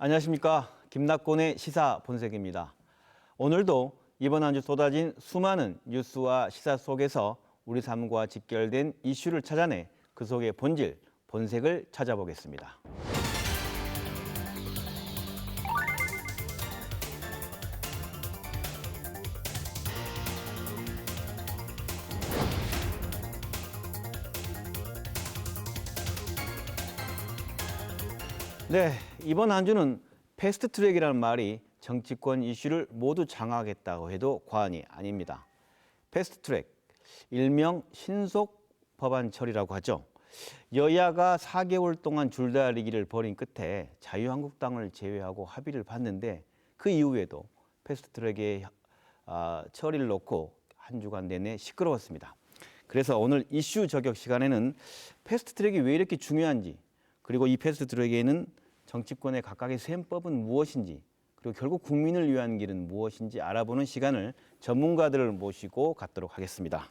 안녕하십니까. 김낙곤의 시사 본색입니다. 오늘도 이번 한 주 쏟아진 수많은 뉴스와 시사 속에서 우리 삶과 직결된 이슈를 찾아내 그 속의 본질, 본색을 찾아보겠습니다. 네, 이번 한 주는 패스트트랙이라는 말이 정치권 이슈를 모두 장악했다고 해도 과언이 아닙니다. 패스트트랙, 일명 신속 법안 처리라고 하죠. 여야가 4개월 동안 줄다리기를 벌인 끝에 자유한국당을 제외하고 합의를 봤는데 그 이후에도 패스트트랙의 처리를 놓고 한 주간 내내 시끄러웠습니다. 그래서 오늘 이슈 저격 시간에는 패스트트랙이 왜 이렇게 중요한지, 그리고 이 패스트트랙에는 정치권의 각각의 셈법은 무엇인지, 그리고 결국 국민을 위한 길은 무엇인지 알아보는 시간을 전문가들을 모시고 갖도록 하겠습니다.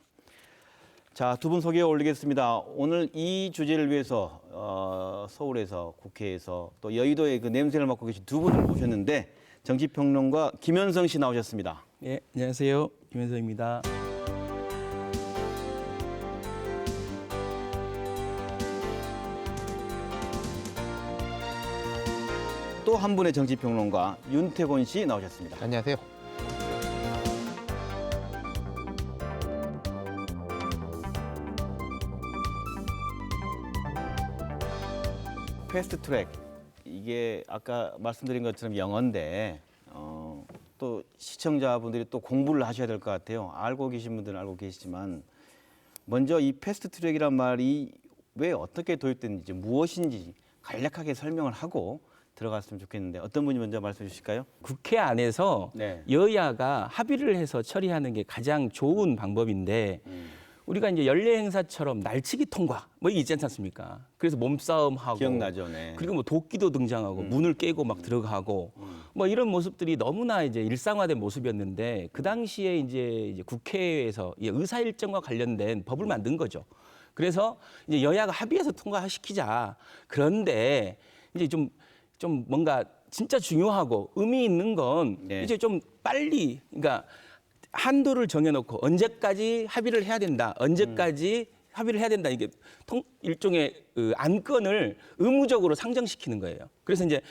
자, 두 분 소개 올리겠습니다. 오늘 이 주제를 위해서 서울에서, 국회에서 또 여의도의 그 냄새를 맡고 계신 두 분을 모셨는데, 정치평론가 김현성 씨 나오셨습니다. 네, 안녕하세요. 김현성입니다. 또 한 분의 정치평론가 윤태곤 씨 나오셨습니다. 안녕하세요. 패스트트랙, 이게 아까 말씀드린 것처럼 영어인데 또 시청자분들이 또 공부를 하셔야 될 것 같아요. 알고 계신 분들은 알고 계시지만 먼저 이 패스트트랙이란 말이 왜 어떻게 도입됐는지, 무엇인지 간략하게 설명을 하고 들어갔으면 좋겠는데 어떤 분이 먼저 말씀해 주실까요? 국회 안에서 네. 여야가 합의를 해서 처리하는 게 가장 좋은 방법인데 우리가 이제 연례 행사처럼 날치기 통과 뭐 이게 있지 않습니까? 그래서 몸싸움하고 기억나죠, 네. 그리고 뭐 도끼도 등장하고 문을 깨고 막 들어가고 뭐 이런 모습들이 너무나 이제 일상화된 모습이었는데 그 당시에 이제 국회에서 의사 일정과 관련된 법을 만든 거죠. 그래서 이제 여야가 합의해서 통과시키자. 그런데 이제 좀 뭔가 진짜 중요하고 의미 있는 건 네. 이제 좀 빨리, 그러니까 한도를 정해놓고 언제까지 합의를 해야 된다, 언제까지 합의를 해야 된다, 이게 일종의 안건을 의무적으로 상정시키는 거예요. 그래서 이제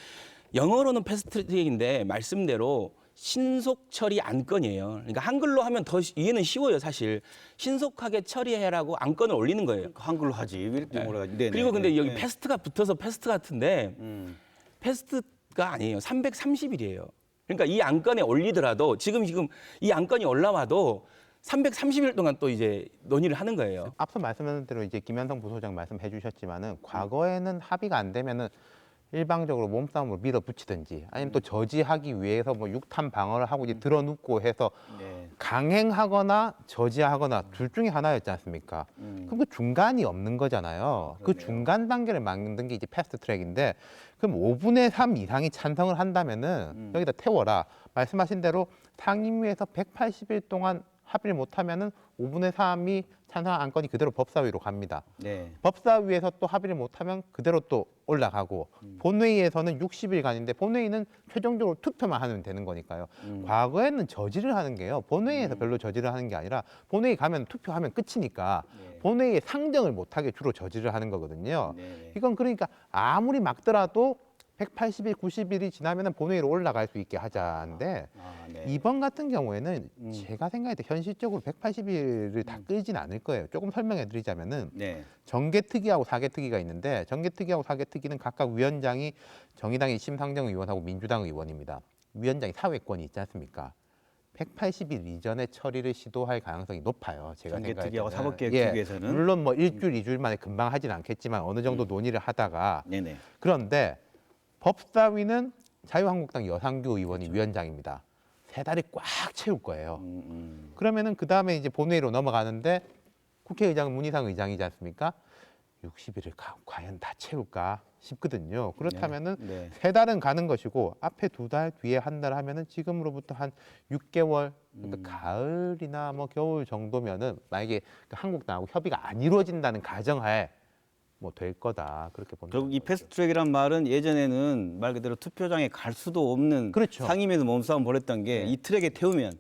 영어로는 패스트트랙인데 말씀대로 신속 처리 안건이에요. 그러니까 한글로 하면 더 이해는 쉬워요, 사실. 신속하게 처리해라고 안건을 올리는 거예요. 한글로 하지 왜 이렇게 몰라가지고. 네, 그리고 근데 여기 네. 패스트가 붙어서 패스트 같은데 패스트가 아니에요. 330일이에요. 그러니까 이 안건에 올리더라도 지금 이 안건이 올라와도 330일 동안 또 이제 논의를 하는 거예요. 앞서 말씀하신 대로 이제 김현성 부소장 말씀해 주셨지만은 과거에는 합의가 안 되면은 일방적으로 몸싸움으로 밀어붙이든지 아니면 또 저지하기 위해서 뭐 육탄 방어를 하고 이제 들어눕고 해서 네. 강행하거나 저지하거나 둘 중에 하나였지 않습니까? 그럼 그 중간이 없는 거잖아요. 그 중간 단계를 만든 게 이제 패스트 트랙인데 그럼 5분의 3 이상이 찬성을 한다면은 여기다 태워라. 말씀하신 대로 상임위에서 180일 동안 합의를 못하면은 5분의 3이 찬성한 안건이 그대로 법사위로 갑니다. 네. 법사위에서 또 합의를 못하면 그대로 또 올라가고 본회의에서는 60일간인데 본회의는 최종적으로 투표만 하면 되는 거니까요. 과거에는 저지를 하는 게요. 본회의에서 별로 저지를 하는 게 아니라 본회의 가면 투표하면 끝이니까 네. 본회의에 상정을 못하게 주로 저지를 하는 거거든요. 네. 이건 그러니까 아무리 막더라도 180일, 90일이 지나면 본회의로 올라갈 수 있게 하자는데 네. 이번 같은 경우에는 제가 생각할 때 현실적으로 180일을 다 끌진 않을 거예요. 조금 설명해 드리자면은 네. 정개특위하고 사개특위가 있는데 정개특위하고 사개특위는 각각 위원장이 정의당의 심상정 의원하고 민주당 의원입니다. 위원장이 사회권이 있지 않습니까? 180일 이전에 처리를 시도할 가능성이 높아요. 제가 생각할 정개특위하고 때는. 사법개혁특위에서는 물론 뭐 일주일, 이주일 만에 금방 하진 않겠지만 어느 정도 논의를 하다가 네네. 그런데 법사위는 자유한국당 여상규 의원이 위원장입니다. 3달이 꽉 채울 거예요. 그러면은 그 다음에 이제 본회의로 넘어가는데 국회의장은 문희상 의장이지 않습니까? 60일을 과연 다 채울까 싶거든요. 그렇다면은 네. 3달은 가는 것이고 앞에 2달, 뒤에 1달 하면은 지금으로부터 한 6개월, 그러니까 가을이나 뭐 겨울 정도면은 만약에 한국당하고 협의가 안 이루어진다는 가정하에 뭐 될 거다 그렇게 봅니다. 결국 이 패스트트랙이란 말은 예전에는 말 그대로 투표장에 갈 수도 없는 그렇죠. 상임위에서 몸싸움 벌였던 게 이 트랙에 태우면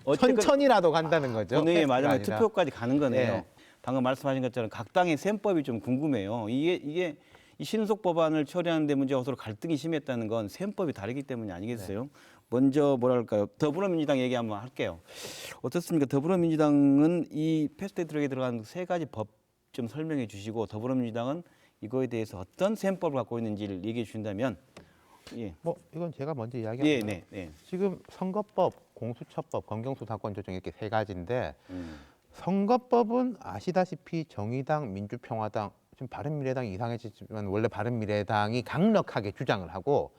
어쨌든 천천히라도 간다는 거죠. 본회의 패스트가 마지막에 아니라. 투표까지 가는 거네요. 네. 방금 말씀하신 것처럼 각 당의 셈법이 좀 궁금해요. 이게 이 신속 법안을 처리하는 데 문제가 서로 갈등이 심했다는 건 셈법이 다르기 때문이 아니겠어요? 네. 먼저 뭐랄까요? 더불어민주당 얘기 한번 할게요. 어떻습니까? 더불어민주당은 이 패스트트랙에 들어간 세 가지 법 좀 설명해 주시고 더불어민주당은 이거에 대해서 어떤 셈법을 갖고 있는지를 얘기해 주신다면 예. 뭐 이건 제가 먼저 예, 이야기하면 네, 네. 지금 선거법, 공수처법, 검경수사권 조정 이렇게 세 가지인데 음. 선거법은 아시다시피 정의당, 민주평화당, 지금 바른미래당이 이상해지지만 원래 바른미래당이 강력하게 주장을 하고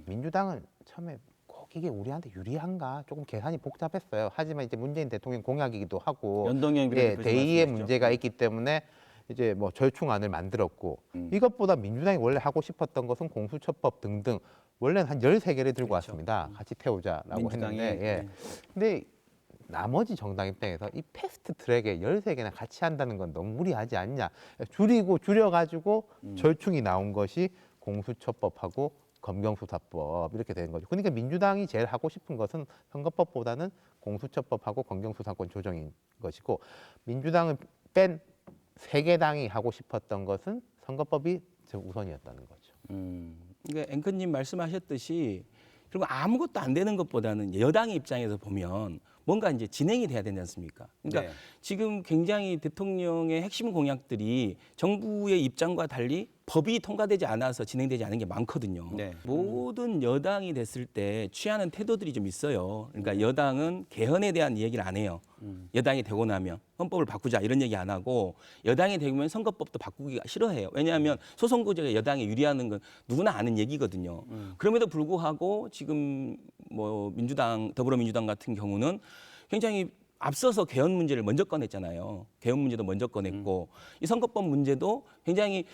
민주당은 처음에 꼭 이게 우리한테 유리한가 조금 계산이 복잡했어요. 하지만 이제 문재인 대통령 공약이기도 하고 연동형 비례대표 대의의 말씀하시죠? 문제가 있기 때문에 이제 뭐 절충안을 만들었고 이것보다 민주당이 원래 하고 싶었던 것은 공수처법 등등 원래는 한 13개를 들고 왔습니다. 같이 태우자라고 민주당이, 했는데 예. 근데 나머지 정당 입장에서 이 패스트 트랙에 13개나 같이 한다는 건 너무 무리하지 않냐. 줄여가지고 절충이 나온 것이 공수처법하고 검경수사법 이렇게 되는 거죠. 그러니까 민주당이 제일 하고 싶은 것은 선거법보다는 공수처법하고 검경수사권 조정인 것이고 민주당을 뺀 세 개 당이 하고 싶었던 것은 선거법이 우선이었다는 거죠. 그러니까 앵커님 말씀하셨듯이 그리고 아무것도 안 되는 것보다는 여당의 입장에서 보면 뭔가 이제 진행이 돼야 되지 않습니까? 그러니까 네. 지금 굉장히 대통령의 핵심 공약들이 정부의 입장과 달리 법이 통과되지 않아서 진행되지 않은 게 많거든요. 네. 모든 여당이 됐을 때 취하는 태도들이 좀 있어요. 그러니까 여당은 개헌에 대한 얘기를 안 해요. 여당이 되고 나면 헌법을 바꾸자 이런 얘기 안 하고 여당이 되면 선거법도 바꾸기가 싫어해요. 왜냐하면 소선거제가 여당에 유리하는 건 누구나 아는 얘기거든요. 그럼에도 불구하고 지금 뭐 민주당, 더불어민주당 같은 경우는 굉장히 앞서서 개헌 문제를 먼저 꺼냈잖아요. 개헌 문제도 먼저 꺼냈고 이 선거법 문제도 굉장히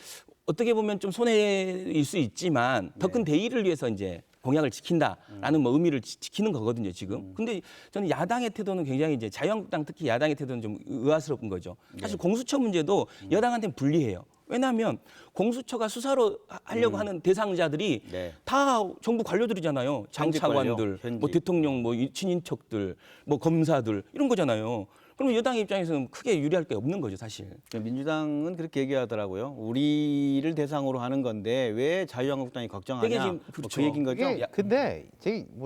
어떻게 보면 좀 손해일 수 있지만 더 큰 대의를 위해서 이제 공약을 지킨다라는 뭐 의미를 지키는 거거든요, 지금. 근데 저는 야당의 태도는 굉장히 이제 자유한국당 특히 야당의 태도는 좀 의아스러운 거죠. 사실 공수처 문제도 여당한테는 불리해요. 왜냐하면 공수처가 수사로 하려고 하는 대상자들이 네. 다 정부 관료들이잖아요. 현직 관료, 장차관들, 현직. 뭐 대통령, 뭐 친인척들, 뭐 검사들 이런 거잖아요. 그러면 여당 입장에서는 크게 유리할 게 없는 거죠, 사실. 민주당은 그렇게 얘기하더라고요. 우리를 대상으로 하는 건데 왜 자유한국당이 걱정하냐? 되게 지금 뭐 그렇죠. 그 얘기인 거죠. 이게 근데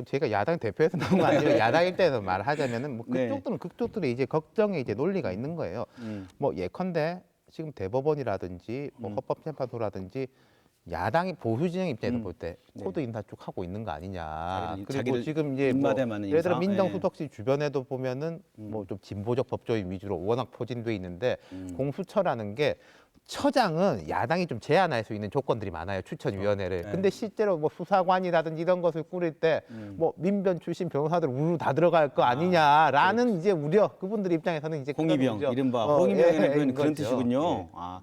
제가 야당 대표에서 나온 거 아니에요. 야당 입장에서 말하자면은 뭐 네. 그쪽들은 이제 걱정에 이제 논리가 있는 거예요. 뭐 예컨대 지금 대법원이라든지 뭐 헌법재판소라든지 야당이 보수 진영 입장에서 볼 때 코드 인사 쭉 하고 있는 거 아니냐. 그리고 자기들 지금 이제 뭐 입맛에 맞는 예를 들어 인사? 민정수석실 주변에도 보면은 뭐 좀 진보적 법조인 위주로 워낙 포진돼 있는데 공수처라는 게 처장은 야당이 좀 제한할 수 있는 조건들이 많아요. 추천위원회를. 네. 근데 실제로 뭐 수사관이라든지 이런 것을 꾸릴 때 뭐 민변 출신 변호사들 우르르 다 들어갈 거 아니냐라는 이제 우려. 그분들 입장에서는 이제 그런 홍위병, 우려. 이른바 홍위병이라는 예, 표현이 그런 거죠. 뜻이군요. 예. 아,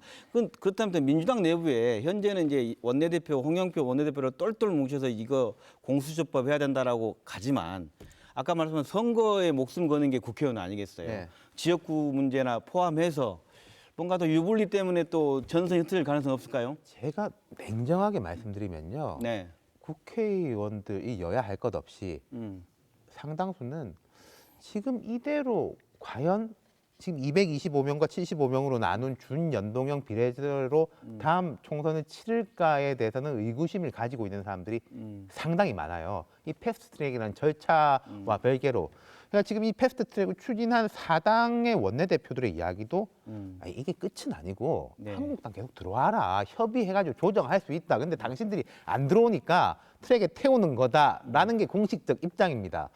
그렇다면 민주당 내부에 현재는 이제 원내대표 홍영표 원내대표를 똘똘 뭉쳐서 이거 공수처법 해야 된다라고 가지만 아까 말씀한 선거에 목숨 거는 게 국회의원 아니겠어요? 네. 지역구 문제나 포함해서 뭔가 더 유불리 때문에 또 전선이 흐트릴 가능성 없을까요? 제가 냉정하게 말씀드리면요. 네. 국회의원들이 여야 할 것 없이 상당수는 지금 이대로 과연 지금 225명과 75명으로 나눈 준연동형 비례대로 다음 총선을 치를까에 대해서는 의구심을 가지고 있는 사람들이 상당히 많아요. 이 패스트트랙이라는 절차와 별개로. 그러니까 지금 이 패스트트랙을 추진한 사당의 원내대표들의 이야기도 아니, 이게 끝은 아니고 네. 한국당 계속 들어와라. 협의해가지고 조정할 수 있다. 근데 당신들이 안 들어오니까 트랙에 태우는 거다라는 게 공식적 입장입니다.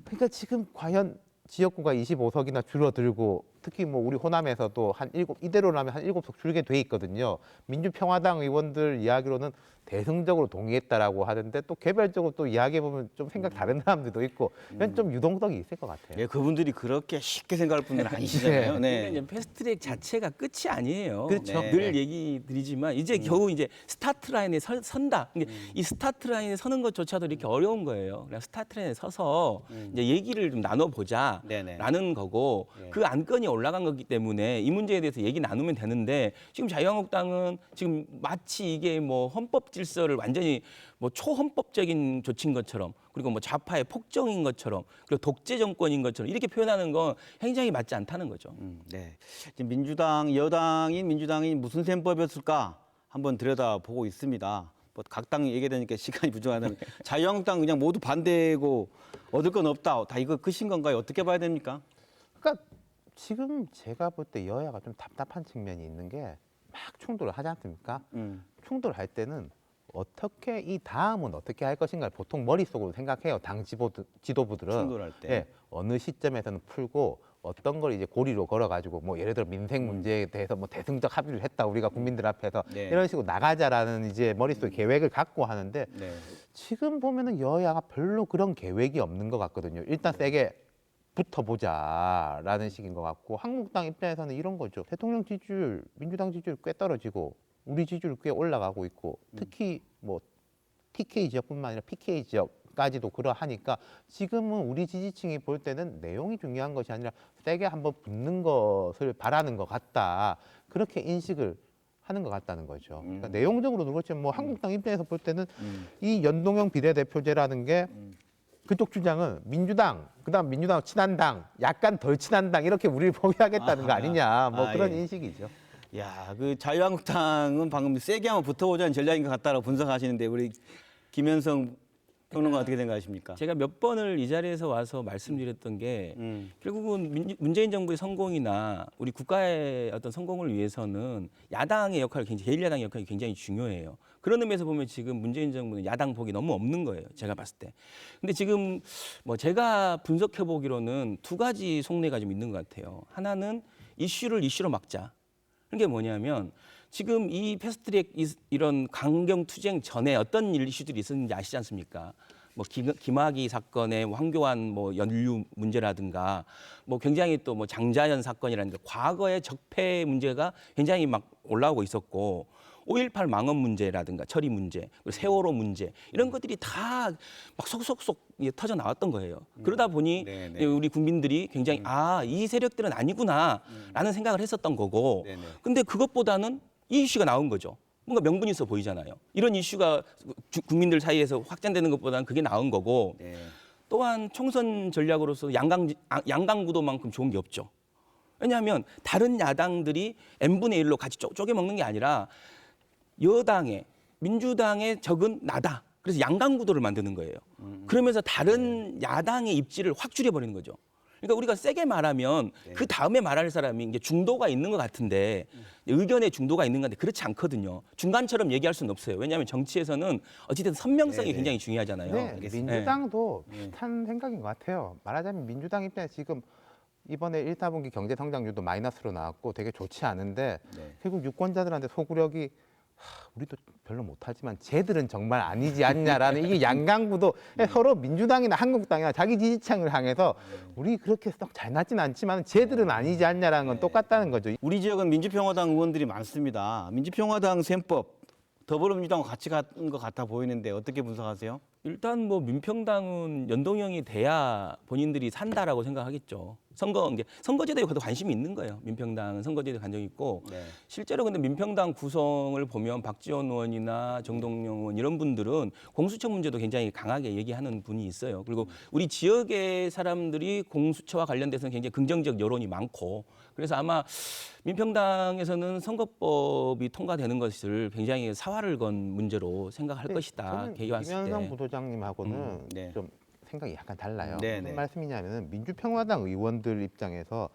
그러니까 지금 과연 지역구가 25석이나 줄어들고 특히 뭐 우리 호남에서도 이대로라면 한 7석 줄게 돼 있거든요. 민주평화당 의원들 이야기로는 대승적으로 동의했다라고 하는데 또 개별적으로 또 이야기해 보면 좀 생각 다른 사람들도 있고 이건 좀 유동성이 있을 것 같아요. 예, 그분들이 그렇게 쉽게 생각할 분들은 아니시잖아요. 근데 네. 이제 패스트트랙 자체가 끝이 아니에요. 그렇죠. 네. 늘 얘기 드리지만 이제 겨우 이제 스타트 라인에 선다. 그러니까 이 스타트 라인에 서는 것조차도 이렇게 어려운 거예요. 그냥 스타트 라인에 서서 이제 얘기를 좀 나눠 네네. 보자라는 거고 네. 그 안건이 올라간 거기 때문에 이 문제에 대해서 얘기 나누면 되는데 지금 자유한국당은 지금 마치 이게 뭐 헌법 질서를 완전히 뭐 초헌법적인 조치인 것처럼 그리고 뭐 좌파의 폭정인 것처럼 그리고 독재 정권인 것처럼 이렇게 표현하는 건 굉장히 맞지 않다는 거죠. 네. 지금 민주당 여당인 민주당이 무슨 셈법이었을까 한번 들여다보고 있습니다. 뭐 각 당 얘기되니까 시간이 부족하다면 자유한국당 그냥 모두 반대고 얻을 건 없다. 다 이거 끝인 건가요? 어떻게 봐야 됩니까? 그러니까 지금 제가 볼 때 여야가 좀 답답한 측면이 있는 게 막 충돌을 하지 않습니까? 충돌할 때는 어떻게 이 다음은 어떻게 할 것인가를 보통 머릿속으로 생각해요. 당 지도부들은. 충돌할 때. 예, 어느 시점에서는 풀고 어떤 걸 이제 고리로 걸어가지고 뭐 예를 들어 민생 문제에 대해서 뭐 대승적 합의를 했다 우리가 국민들 앞에서 네. 이런 식으로 나가자라는 이제 머릿속에 계획을 갖고 하는데 네. 지금 보면은 여야가 별로 그런 계획이 없는 것 같거든요. 일단 세게 붙어보자라는 식인 것 같고 한국당 입장에서는 이런 거죠. 대통령 지지율, 민주당 지지율 꽤 떨어지고 우리 지지율 꽤 올라가고 있고 특히 뭐 TK 지역뿐만 아니라 PK 지역까지도 그러하니까 지금은 우리 지지층이 볼 때는 내용이 중요한 것이 아니라 세게 한번 붙는 것을 바라는 것 같다. 그렇게 인식을 하는 것 같다는 거죠. 그러니까 내용적으로도 그렇지만 뭐 한국당 입장에서 볼 때는 이 연동형 비례대표제라는 게 그쪽 주장은 민주당, 그다음 민주당 친한 당, 약간 덜 친한 당 이렇게 우리를 포기하겠다는 거 아니냐, 뭐 그런 예. 인식이죠. 야, 그 자유한국당은 방금 세게 한번 붙어보자는 전략인 것 같다라고 분석하시는데 우리 김현성 평론가 어떻게 생각하십니까? 제가 몇 번을 이 자리에서 와서 말씀드렸던 게 결국은 문재인 정부의 성공이나 우리 국가의 어떤 성공을 위해서는 야당의 역할이 굉장히 제1야당의 역할이 굉장히 중요해요. 그런 의미에서 보면 지금 문재인 정부는 야당 복이 너무 없는 거예요. 제가 봤을 때. 근데 지금 뭐 제가 분석해 보기로는 두 가지 속내가 좀 있는 것 같아요. 하나는 이슈를 이슈로 막자. 그게 뭐냐면 지금 이 패스트트랙 이런 강경 투쟁 전에 어떤 이슈들이 있었는지 아시지 않습니까? 뭐 김학의 사건의 황교안 뭐 연루 문제라든가 뭐 굉장히 또 뭐 장자연 사건이라든가 과거의 적폐 문제가 굉장히 막 올라오고 있었고 5.18 망언 문제라든가 처리 문제, 그리고 세월호 문제 이런 것들이 다 막 속속속 터져 나왔던 거예요. 그러다 보니 네네. 우리 국민들이 굉장히 이 세력들은 아니구나라는 생각을 했었던 거고. 네네. 근데 그것보다는 이 이슈가 나온 거죠. 뭔가 명분이 있어 보이잖아요. 이런 이슈가 국민들 사이에서 확장되는 것보다는 그게 나은 거고. 네. 또한 총선 전략으로서 양강구도만큼 좋은 게 없죠. 왜냐하면 다른 야당들이 n분의 1로 같이 쪼개 먹는 게 아니라 여당의 민주당의 적은 나다. 그래서 양강구도를 만드는 거예요. 그러면서 다른 야당의 입지를 확 줄여버리는 거죠. 그러니까 우리가 세게 말하면 그 다음에 말할 사람이 이제 중도가 있는 것 같은데 의견에 중도가 있는 건데 그렇지 않거든요. 중간처럼 얘기할 수는 없어요. 왜냐하면 정치에서는 어찌됐든 선명성이 네네. 굉장히 중요하잖아요. 네, 알겠습니다. 민주당도 비슷한 생각인 것 같아요. 말하자면 민주당 입장에서 지금 이번에 1사분기 경제 성장률도 마이너스로 나왔고 되게 좋지 않은데 네. 결국 유권자들한테 소구력이 우리도 별로 못하지만 쟤들은 정말 아니지 않냐라는 이게 양강구도 서로 민주당이나 한국당이나 자기 지지층을 향해서 우리 그렇게 썩 잘났진 않지만 쟤들은 아니지 않냐라는 건 똑같다는 거죠. 우리 지역은 민주평화당 의원들이 많습니다. 민주평화당 셈법 더불어민주당과 같이 가는 것 같아 보이는데 어떻게 분석하세요? 일단 뭐 민평당은 연동형이 돼야 본인들이 산다라고 생각하겠죠. 선거제도에 그래도 관심이 있는 거예요. 민평당은 선거제도에 관심이 있고 네. 실제로 근데 민평당 구성을 보면 박지원 의원이나 정동영 의원 이런 분들은 공수처 문제도 굉장히 강하게 얘기하는 분이 있어요. 그리고 우리 지역의 사람들이 공수처와 관련돼서는 굉장히 긍정적 여론이 많고 그래서 아마 민평당에서는 선거법이 통과되는 것을 굉장히 사활을 건 문제로 생각할 것이다. 저는 계기 왔을 김현성 때. 부소장님하고는 네. 좀 생각이 약간 달라요. 네, 무슨 네. 말씀이냐면 민주평화당 의원들 입장에서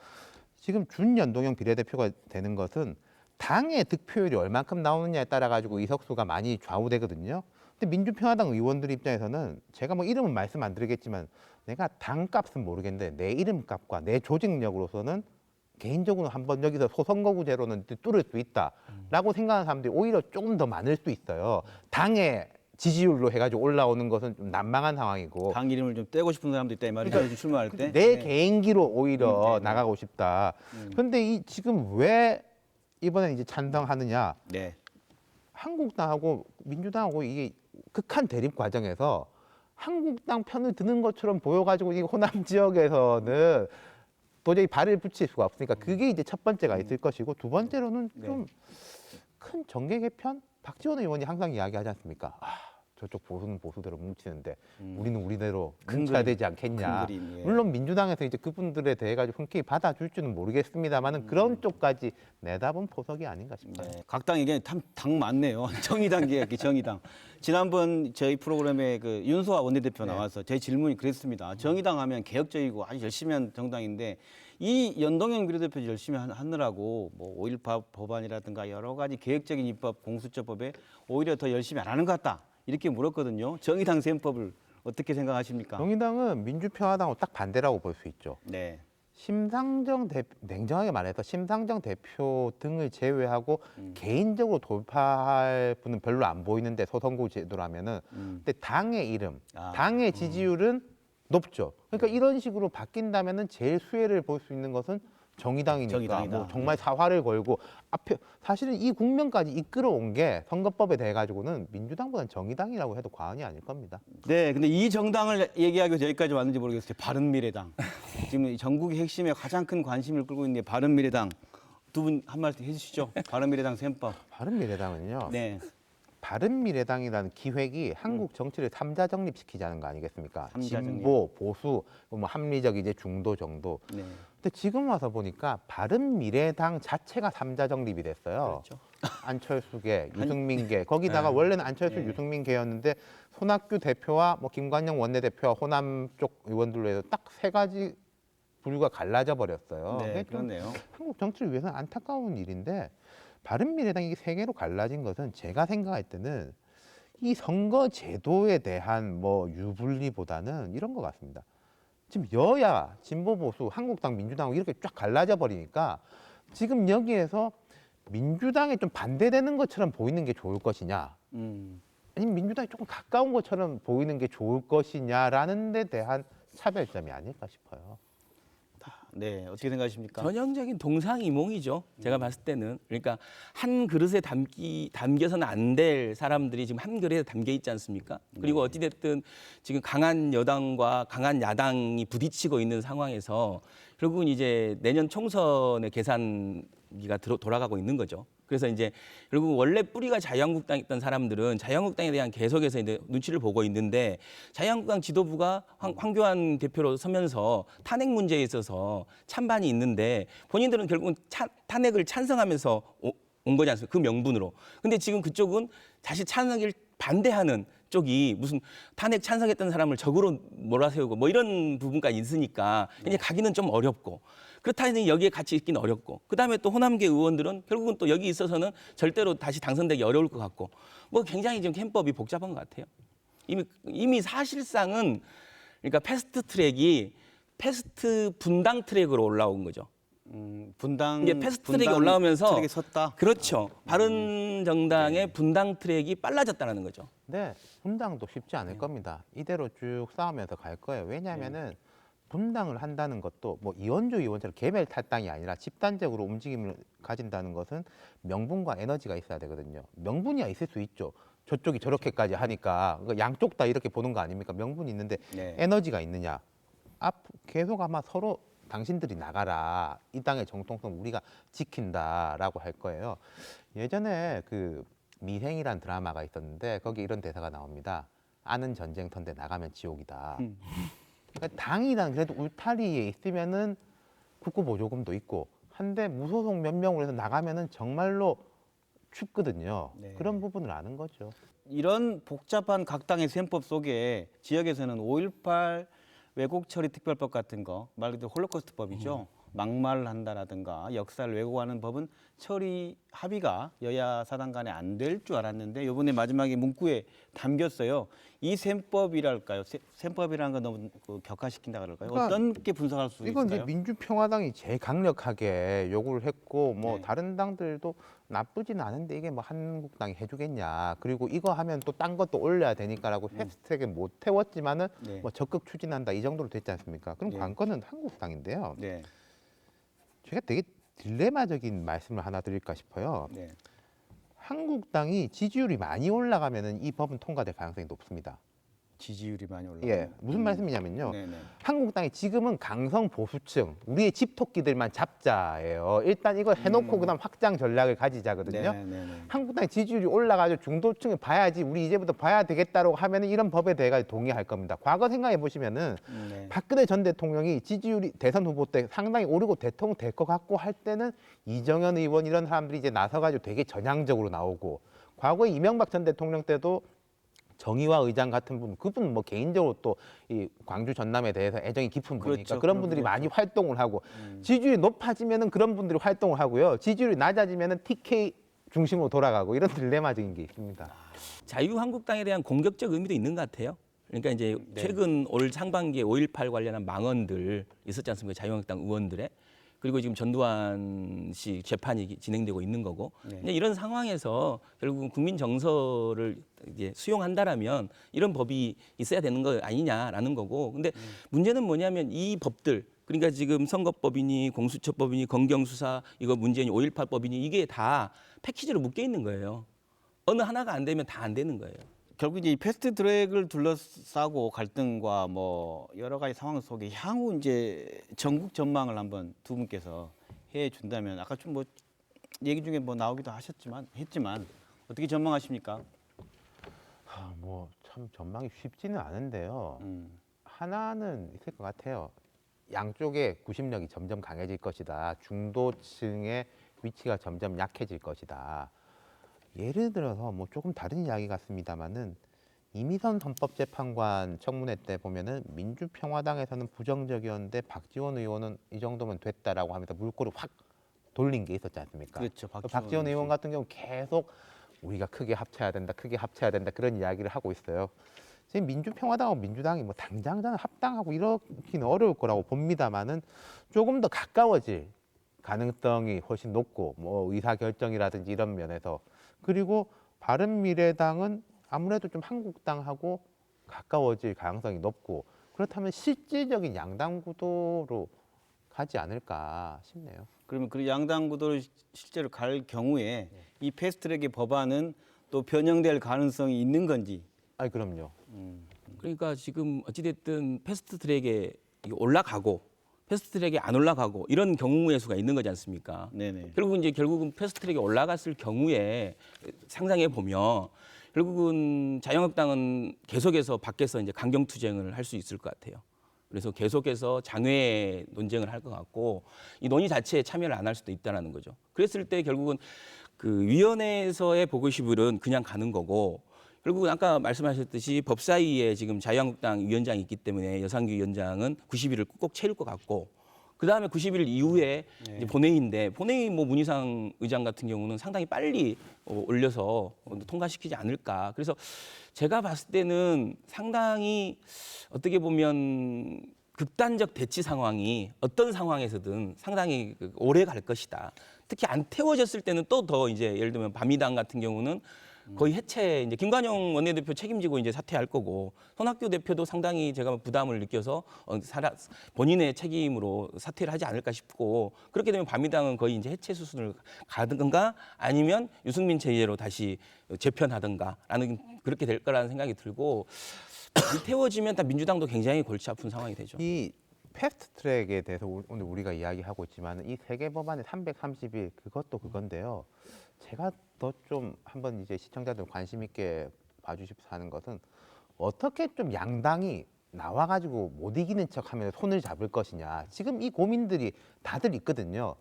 지금 준연동형 비례대표가 되는 것은 당의 득표율이 얼만큼 나오느냐에 따라 가지고 의석수가 많이 좌우되거든요. 근데 민주평화당 의원들 입장에서는 제가 뭐 이름은 말씀 안 드리겠지만 내가 당값은 모르겠는데 내 이름값과 내 조직력으로서는 개인적으로 한번 여기서 소선거구제로는 뚫을 수 있다라고 생각하는 사람들이 오히려 조금 더 많을 수 있어요. 당의 지지율로 해가지고 올라오는 것은 좀 난망한 상황이고 당 이름을 좀 떼고 싶은 사람도 있다 이 말이죠. 출마할 때. 내 네. 개인기로 오히려 네, 네. 나가고 싶다. 그런데 이 지금 왜 이번에 이제 찬성하느냐? 네. 한국당하고 민주당하고 이게 극한 대립 과정에서 한국당 편을 드는 것처럼 보여가지고 이 호남 지역에서는 도저히 발을 붙일 수가 없으니까 그게 이제 첫 번째가 있을 것이고 두 번째로는 네. 좀 큰 정계 개편 박지원 의원이 항상 이야기하지 않습니까? 아, 저쪽 보수는 보수대로 뭉치는데 우리는 우리대로 큰 뭉쳐야 그림, 되지 않겠냐. 큰 그림, 예. 물론 민주당에서 이제 그분들에 대해 가지고 흔쾌히 받아줄지는 모르겠습니다만은 그런 쪽까지 내다본 포석이 아닌가 싶어요. 네. 각 당에게 당 많네요. 정의당계 정의당. 지난번 저희 프로그램에 그 윤소아 원내대표 나와서 제 질문이 그랬습니다. 정의당 하면 개혁적이고 아주 열심히 한 정당인데 이 연동형 비례대표 열심히 하느라고 뭐 5.18 법안이라든가 여러 가지 계획적인 입법 공수처법에 오히려 더 열심히 안 하는 것 같다. 이렇게 물었거든요. 정의당 셈법을 어떻게 생각하십니까? 정의당은 민주평화당하고 딱 반대라고 볼 수 있죠. 네. 냉정하게 말해서 심상정 대표 등을 제외하고 개인적으로 돌파할 분은 별로 안 보이는데 소선거 제도라면은 근데 당의 이름, 당의 지지율은 높죠. 그러니까 이런 식으로 바뀐다면은 제일 수혜를 볼 수 있는 것은 정의당이니까 정의당이다. 뭐 정말 사활을 걸고 앞에 사실은 이 국면까지 이끌어온 게 선거법에 대해 가지고는 민주당보다는 정의당이라고 해도 과언이 아닐 겁니다. 네, 근데 이 정당을 얘기하기 위해서 여기까지 왔는지 모르겠어요. 바른미래당. 지금 전국의 핵심에 가장 큰 관심을 끌고 있는 게 바른미래당. 두 분 한 말씀 해주시죠. 바른미래당 셈법. 바른미래당은요. 네. 바른미래당이라는 기획이 한국 정치를 삼자 정립시키자는 거 아니겠습니까? 삼자 정립. 진보, 보수, 뭐 합리적 이제 중도 정도. 네. 근데 지금 와서 보니까 바른미래당 자체가 삼자 정립이 됐어요. 그렇죠. 안철수계, 유승민계. 거기다가 원래는 안철수, 유승민계였는데 손학규 대표와 뭐 김관영 원내대표와 호남 쪽 의원들로 해서 딱 세 가지 부류가 갈라져 버렸어요. 네, 그게 좀 그렇네요. 한국 정치를 위해서는 안타까운 일인데 바른미래당이 세 개로 갈라진 것은 제가 생각할 때는 이 선거 제도에 대한 뭐 유불리보다는 이런 것 같습니다. 지금 여야, 진보 보수, 한국당, 민주당 이렇게 쫙 갈라져 버리니까 지금 여기에서 민주당에 좀 반대되는 것처럼 보이는 게 좋을 것이냐, 아니면 민주당이 조금 가까운 것처럼 보이는 게 좋을 것이냐라는 데 대한 차별점이 아닐까 싶어요. 네, 어떻게 생각하십니까? 전형적인 동상이몽이죠. 제가 봤을 때는. 그러니까 한 그릇에 담겨서는 안 될 사람들이 지금 한 그릇에 담겨 있지 않습니까? 그리고 어찌됐든 지금 강한 여당과 강한 야당이 부딪히고 있는 상황에서 결국은 이제 내년 총선의 계산기가 돌아가고 있는 거죠. 그래서 이제 결국 원래 뿌리가 자유한국당이었던 사람들은 자유한국당에 대한 계속해서 이제 눈치를 보고 있는데 자유한국당 지도부가 황교안 대표로 서면서 탄핵 문제에 있어서 찬반이 있는데 본인들은 결국은 탄핵을 찬성하면서 온 거지 않습니까? 그 명분으로. 근데 지금 그쪽은 다시 탄핵을 반대하는 쪽이 무슨 탄핵 찬성했던 사람을 적으로 몰아세우고 뭐 이런 부분까지 있으니까 이제 가기는 좀 어렵고 그렇다니 여기에 같이 있기는 어렵고 그다음에 또 호남계 의원들은 결국은 또 여기 있어서는 절대로 다시 당선되기 어려울 것 같고 뭐 굉장히 지금 캠법이 복잡한 것 같아요. 이미 사실상은 그러니까 패스트 트랙이 패스트 분당 트랙으로 올라온 거죠. 분당 이게 패스트 트랙이 올라오면서 트랙에 섰다. 그렇죠. 바른 정당의 분당 트랙이 빨라졌다는 거죠. 네, 분당도 쉽지 않을 겁니다. 이대로 쭉 싸우면서 갈 거예요. 왜냐하면은 분당을 한다는 것도 뭐 이원주 의원처럼 개별 탈당이 아니라 집단적으로 움직임을 가진다는 것은 명분과 에너지가 있어야 되거든요. 명분이야 있을 수 있죠. 저쪽이 저렇게까지 하니까 양쪽 다 이렇게 보는 거 아닙니까? 명분이 있는데 네. 에너지가 있느냐? 계속 아마 서로 당신들이 나가라. 이 땅의 정통성 우리가 지킨다라고 할 거예요. 예전에 그 미생이란 드라마가 있었는데 거기 이런 대사가 나옵니다. 아는 전쟁터인데 나가면 지옥이다. 그러니까 당이란 그래도 울타리에 있으면은 국고보조금도 있고 한데 무소속 몇 명으로 해서 나가면은 정말로 춥거든요. 네. 그런 부분을 아는 거죠. 이런 복잡한 각 당의 셈법 속에 지역에서는 5.18 왜곡 처리 특별법 같은 거, 말 그대로 홀로코스트법이죠. 막말을 한다라든가 역사를 왜곡하는 법은 처리 합의가 여야 사당 간에 안 될 줄 알았는데 이번에 마지막에 문구에 담겼어요. 이 셈법이랄까요? 셈법이라는 건 너무 격화시킨다 그럴까요? 그러니까 어떤 게 분석할 수 이건 있을까요? 이제 민주평화당이 제일 강력하게 요구를 했고 뭐 네. 다른 당들도 나쁘진 않은데 이게 뭐 한국당이 해주겠냐. 그리고 이거 하면 또 딴 것도 올려야 되니까라고 패스트트랙에 못 태웠지만은 네. 뭐 적극 추진한다 이 정도로 됐지 않습니까? 그럼 네. 관건은 한국당인데요. 네, 제가 되게 딜레마적인 말씀을 하나 드릴까 싶어요. 네, 한국당이 지지율이 많이 올라가면은 이 법은 통과될 가능성이 높습니다. 지지율이 많이 올라. 예, 무슨 말씀이냐면요. 네네. 한국당이 지금은 강성 보수층, 우리의 집토끼들만 잡자예요. 일단 이걸 해놓고 그다음 확장 전략을 가지자거든요. 네네네. 한국당의 지지율이 올라가지고 중도층을 봐야지, 우리 이제부터 봐야 되겠다라고 하면은 이런 법에 대해 동의할 겁니다. 과거 생각해 보시면은 네. 박근혜 전 대통령이 지지율이 대선 후보 때 상당히 오르고 대통령 될 것 같고 할 때는 이정현 의원 이런 사람들이 이제 나서가지고 되게 전향적으로 나오고, 과거에 이명박 전 대통령 때도 정의화 의장 같은 분, 그분은 뭐 개인적으로 또 이 광주 전남에 대해서 애정이 깊은 분이니까 그렇죠. 그런 분들이 많이 활동을 하고, 지지율이 높아지면은 그런 분들이 활동을 하고요. 지지율이 낮아지면은 TK 중심으로 돌아가고, 이런 딜레마적인 게 있습니다. 자유한국당에 대한 공격적 의미도 있는 것 같아요. 그러니까 이제 최근 올 상반기에 5.18 관련한 망언들 있었지 않습니까? 자유한국당 의원들의. 그리고 지금 전두환 씨 재판이 진행되고 있는 거고. 그냥 이런 상황에서 결국은 국민 정서를 이제 수용한다라면 이런 법이 있어야 되는 거 아니냐라는 거고. 근데 문제는 뭐냐면 이 법들, 그러니까 지금 선거법이니 공수처법이니 검경수사, 이거 문재인 5.18법이니 이게 다 패키지로 묶여 있는 거예요. 어느 하나가 안 되면 다 안 되는 거예요. 결국 이제 이 패스트 트랙을 둘러싸고 갈등과 뭐 여러 가지 상황 속에 향후 이제 전국 전망을 한번 두 분께서 해 준다면, 아까 좀 뭐 얘기 중에 뭐 나오기도 했지만 어떻게 전망하십니까? 뭐 참 전망이 쉽지는 않은데요. 하나는 있을 것 같아요. 양쪽의 구심력이 점점 강해질 것이다. 중도층의 위치가 점점 약해질 것이다. 예를 들어서 뭐 조금 다른 이야기 같습니다만은, 이미선 헌법재판관 청문회 때 보면은 민주평화당에서는 부정적이었는데 박지원 의원은 이 정도면 됐다라고 하면서 물꼬를 확 돌린 게 있었지 않습니까? 그렇죠. 박지원 의원 같은 경우 계속 우리가 크게 합쳐야 된다, 크게 합쳐야 된다, 그런 이야기를 하고 있어요. 지금 민주평화당하고 민주당이 뭐 당장 저는 합당하고 이러기는 어려울 거라고 봅니다만은, 조금 더 가까워질 가능성이 훨씬 높고, 뭐 의사결정이라든지 이런 면에서. 그리고 바른미래당은 아무래도 좀 한국당하고 가까워질 가능성이 높고, 그렇다면 실질적인 양당 구도로 가지 않을까 싶네요. 그러면 그 양당 구도를 실제로 갈 경우에 이 패스트트랙의 법안은 또 변형될 가능성이 있는 건지. 아니 그럼요. 그러니까 지금 어찌됐든 패스트트랙에 올라가고 패스트트랙에 안 올라가고 이런 경우의 수가 있는 거지 않습니까? 네네. 결국은 패스트트랙에 올라갔을 경우에 상상해 보면 결국은 자유한국당은 계속해서 밖에서 이제 강경투쟁을 할 수 있을 것 같아요. 그래서 계속해서 장외 논쟁을 할 것 같고, 이 논의 자체에 참여를 안 할 수도 있다는 거죠. 그랬을 때 결국은 그 위원회에서의 보고시불은 그냥 가는 거고, 결국은 아까 말씀하셨듯이 법사위에 지금 자유한국당 위원장이 있기 때문에 여상규 위원장은 90일을 꼭 채울 것 같고, 그 다음에 90일 이후에 이제 본회의인데, 본회의 뭐 문희상 의장 같은 경우는 상당히 빨리 올려서 통과시키지 않을까. 그래서 제가 봤을 때는 상당히 어떻게 보면 극단적 대치 상황이 어떤 상황에서든 상당히 오래 갈 것이다. 특히 안 태워졌을 때는 또 더 이제 예를 들면 바미당 같은 경우는 거의 해체, 이제 김관영 원내대표 책임지고 이제 사퇴할 거고, 손학규 대표도 상당히 제가 부담을 느껴서 본인의 책임으로 사퇴를 하지 않을까 싶고, 그렇게 되면 바미당은 거의 이제 해체 수순을 가든가 아니면 유승민 체제로 다시 재편하든가라는, 그렇게 될 거라는 생각이 들고, 안 태워지면 다 민주당도 굉장히 골치 아픈 상황이 되죠. 이 패스트 트랙에 대해서 오늘 우리가 이야기하고 있지만, 이 세계 법안의 330일 그것도 그건데요. 제가 더 좀 한번 이제 시청자들 관심 있게 봐주십사 하는 것은, 어떻게 좀 양당이 나와가지고 못 이기는 척하면 손을 잡을 것이냐. 지금 이 고민들이 다들 있거든요.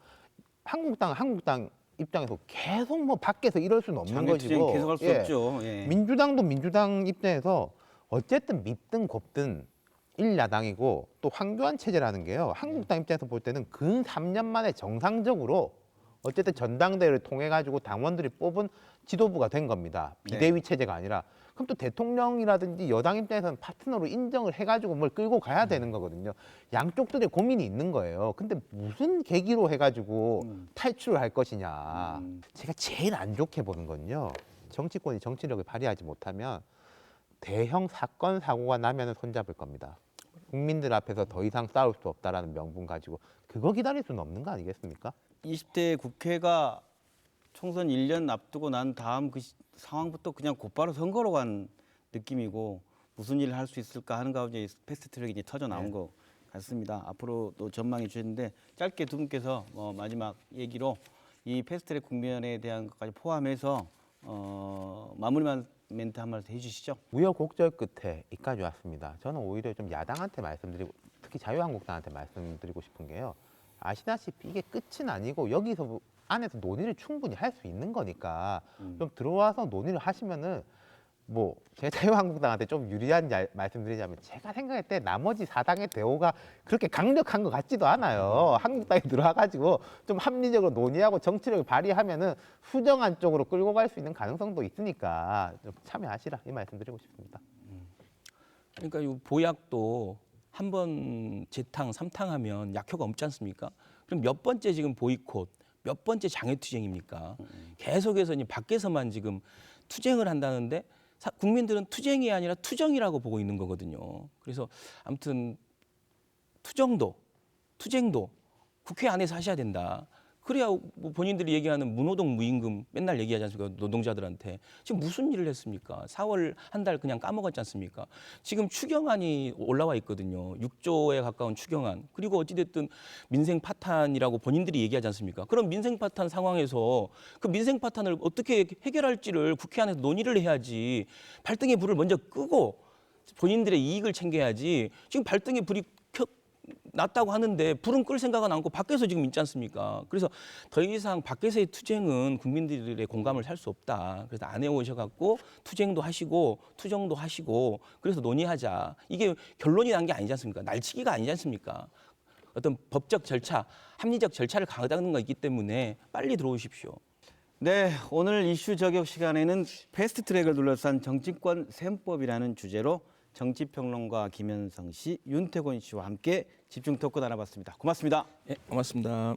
한국당 입장에서 계속 뭐 밖에서 이럴 수는 없는 장외투쟁 것이고, 계속할 수 없죠. 예. 민주당도 민주당 입장에서 어쨌든 밉든 곱든 1야당이고, 또 황교안 체제라는 게요, 한국당 입장에서 볼 때는 근 3년 만에 정상적으로 어쨌든 전당대회를 통해 가지고 당원들이 뽑은 지도부가 된 겁니다. 비대위 체제가 아니라. 그럼 또 대통령이라든지 여당 입장에서는 파트너로 인정을 해가지고 뭘 끌고 가야 되는 거거든요. 양쪽들의 고민이 있는 거예요. 근데 무슨 계기로 해가지고 탈출을 할 것이냐. 제가 제일 안 좋게 보는 건요, 정치권이 정치력을 발휘하지 못하면 대형 사건 사고가 나면 손잡을 겁니다. 국민들 앞에서 더 이상 싸울 수 없다라는 명분 가지고 그거 기다릴 수는 없는 거 아니겠습니까? 20대 국회가 총선 1년 앞두고 난 다음 그 상황부터 그냥 곧바로 선거로 간 느낌이고, 무슨 일을 할 수 있을까 하는 가운데 패스트 트랙이 이제 터져 나온 것 같습니다. 앞으로 또 전망해 주셨는데 짧게 두 분께서 마지막 얘기로 이 패스트 트랙 국면에 대한 것까지 포함해서 마무리 멘트 한 말씀 해주시죠. 우여곡절 끝에 이까지 왔습니다. 저는 오히려 좀 야당한테 말씀드리고 특히 자유한국당한테 말씀드리고 싶은 게요. 아시다시피 이게 끝은 아니고 여기서 안에서 논의를 충분히 할 수 있는 거니까 좀 들어와서 논의를 하시면은 뭐 제가 자유한국당한테 좀 유리한 말씀드리자면 제가 생각할 때 나머지 사당의 대우가 그렇게 강력한 것 같지도 않아요. 한국당에 들어와가지고 좀 합리적으로 논의하고 정치력을 발휘하면은 수정안 쪽으로 끌고 갈 수 있는 가능성도 있으니까 좀 참여하시라 이 말씀드리고 싶습니다. 그러니까 이 보약도 한 번 재탕, 삼탕하면 약효가 없지 않습니까? 그럼 몇 번째 지금 보이콧, 몇 번째 장외투쟁입니까? 계속해서 이제 밖에서만 지금 투쟁을 한다는데 국민들은 투쟁이 아니라 투정이라고 보고 있는 거거든요. 그래서 아무튼 투쟁도 국회 안에서 하셔야 된다. 그래야 뭐 본인들이 얘기하는 무노동 무임금 맨날 얘기하지 않습니까? 노동자들한테. 지금 무슨 일을 했습니까? 4월 한 달 그냥 까먹었지 않습니까? 지금 추경안이 올라와 있거든요. 6조에 가까운 추경안. 그리고 어찌됐든 민생 파탄이라고 본인들이 얘기하지 않습니까? 그럼 민생 파탄 상황에서 그 민생 파탄을 어떻게 해결할지를 국회 안에서 논의를 해야지. 발등에 불을 먼저 끄고 본인들의 이익을 챙겨야지. 지금 발등에 불이 났다고 하는데 불은 끌 생각은 않고 밖에서 지금 있지 않습니까? 그래서 더 이상 밖에서의 투쟁은 국민들의 공감을 살 수 없다. 그래서 안에 오셔갖고 투쟁도 하시고 투정도 하시고 그래서 논의하자. 이게 결론이 난 게 아니지 않습니까? 날치기가 아니지 않습니까? 어떤 법적 절차, 합리적 절차를 강화하는 거 있기 때문에 빨리 들어오십시오. 네, 오늘 이슈 저격 시간에는 패스트 트랙을 둘러싼 정치권 셈법이라는 주제로 정치평론가 김현성 씨, 윤태곤 씨와 함께 집중 토크 나눠봤습니다. 고맙습니다. 네, 고맙습니다.